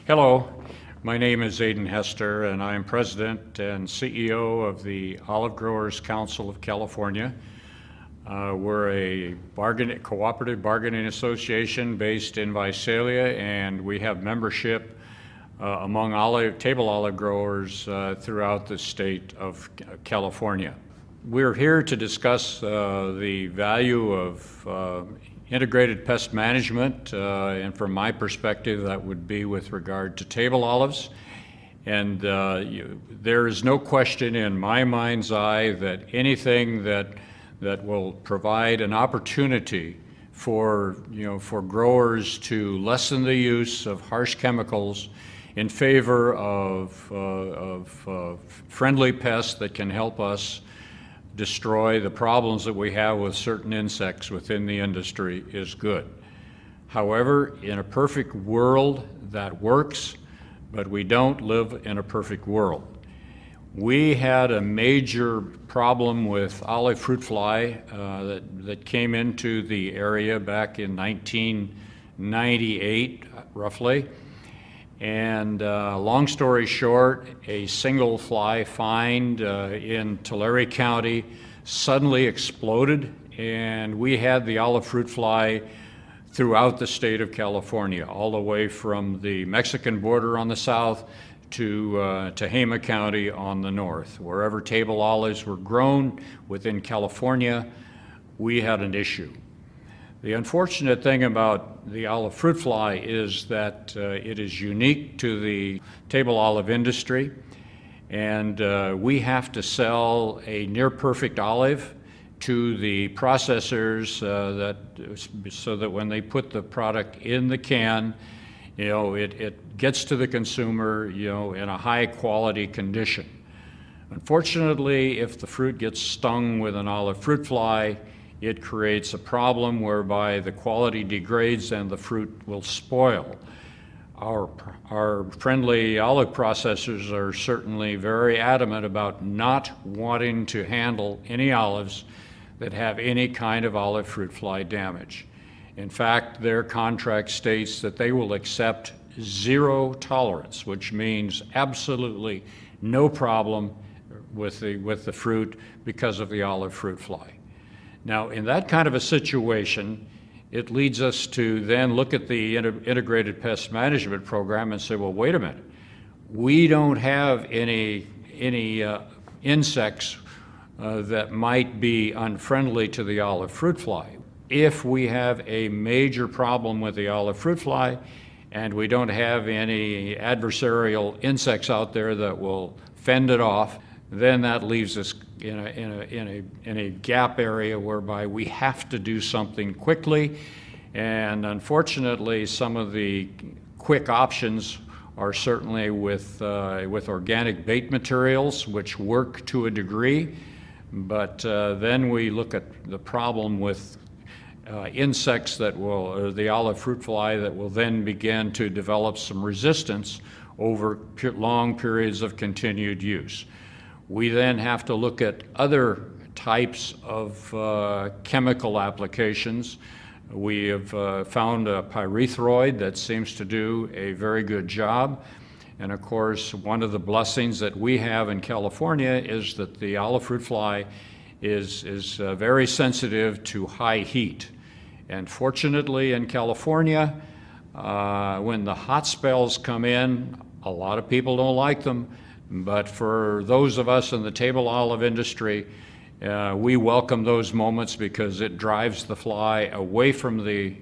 Hello, my name is Adin Hester, and I am President and CEO of the Olive Growers Council of California. We're a cooperative bargaining association based in Visalia, and we have membership among table olive growers throughout the state of California. We're here to discuss the value of integrated pest management, and from my perspective, that would be with regard to table olives. And there is no question in my mind's eye that anything that will provide an opportunity for growers to lessen the use of harsh chemicals in favor of friendly pests that can help us destroy the problems that we have with certain insects within the industry is good. However, in a perfect world, that works, but we don't live in a perfect world. We had a major problem with olive fruit fly that came into the area back in 1998, roughly. And long story short, a single fly find in Tulare County suddenly exploded, and we had the olive fruit fly throughout the state of California, all the way from the Mexican border on the south to Tehama County on the north. Wherever table olives were grown within California, we had an issue. The unfortunate thing about the olive fruit fly is that it is unique to the table olive industry, and we have to sell a near perfect olive to the processors so that when they put the product in the can, it gets to the consumer, in a high quality condition. Unfortunately, if the fruit gets stung with an olive fruit fly, it creates a problem whereby the quality degrades and the fruit will spoil. Our friendly olive processors are certainly very adamant about not wanting to handle any olives that have any kind of olive fruit fly damage. In fact, their contract states that they will accept zero tolerance, which means absolutely no problem with the fruit because of the olive fruit fly. Now, in that kind of a situation, it leads us to then look at the integrated pest management program and say, well, wait a minute. We don't have any insects that might be unfriendly to the olive fruit fly. If we have a major problem with the olive fruit fly and we don't have any adversarial insects out there that will fend it off, then that leaves us in a gap area whereby we have to do something quickly. And unfortunately, some of the quick options are certainly with organic bait materials, which work to a degree. But then we look at the problem with insects or the olive fruit fly that will then begin to develop some resistance over long periods of continued use. We then have to look at other types of chemical applications. We have found a pyrethroid that seems to do a very good job. And of course, one of the blessings that we have in California is that the olive fruit fly is very sensitive to high heat. And fortunately in California, when the hot spells come in, a lot of people don't like them. But for those of us in the table olive industry, we welcome those moments because it drives the fly away from the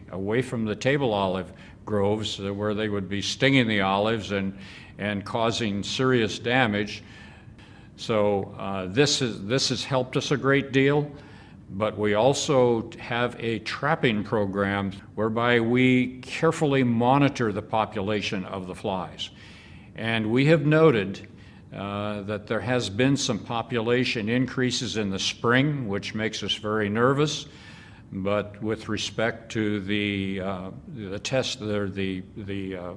table olive groves where they would be stinging the olives and causing serious damage. So this has helped us a great deal. But we also have a trapping program whereby we carefully monitor the population of the flies. And we have noted that there has been some population increases in the spring, which makes us very nervous. But with respect to the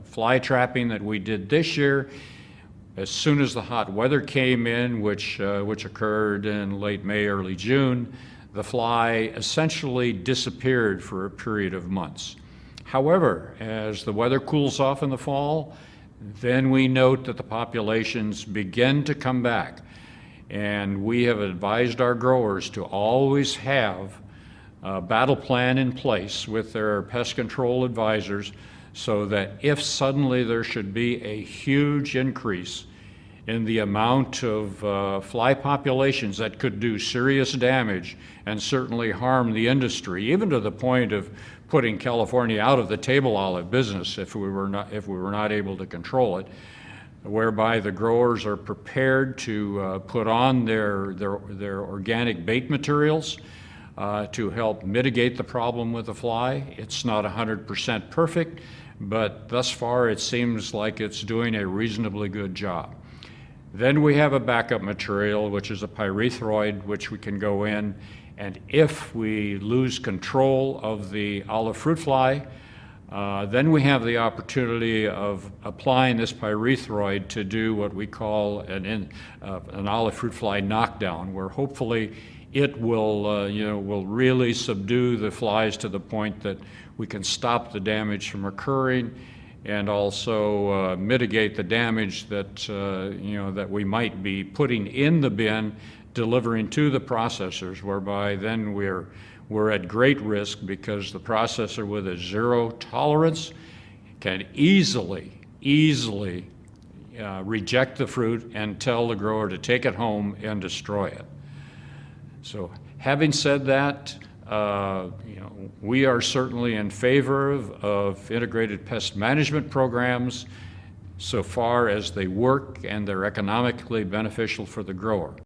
fly trapping that we did this year, as soon as the hot weather came in, which occurred in late May, early June, the fly essentially disappeared for a period of months. However, as the weather cools off in the fall, Then we note that the populations begin to come back, and we have advised our growers to always have a battle plan in place with their pest control advisors, so that if suddenly there should be a huge increase in the amount of fly populations that could do serious damage and certainly harm the industry, even to the point of putting California out of the table olive business if we were not able to control it, whereby the growers are prepared to put on their organic bait materials to help mitigate the problem with the fly. It's not 100% perfect, but thus far it seems like it's doing a reasonably good job. Then we have a backup material, which is a pyrethroid, which we can go in, and if we lose control of the olive fruit fly, then we have the opportunity of applying this pyrethroid to do what we call an olive fruit fly knockdown, where hopefully it will, will really subdue the flies to the point that we can stop the damage from occurring, and also mitigate the damage that that we might be putting in the bin, delivering to the processors, whereby then we're at great risk, because the processor with a zero tolerance can easily reject the fruit and tell the grower to take it home and destroy it. So having said that, we are certainly in favor of integrated pest management programs so far as they work and they're economically beneficial for the grower.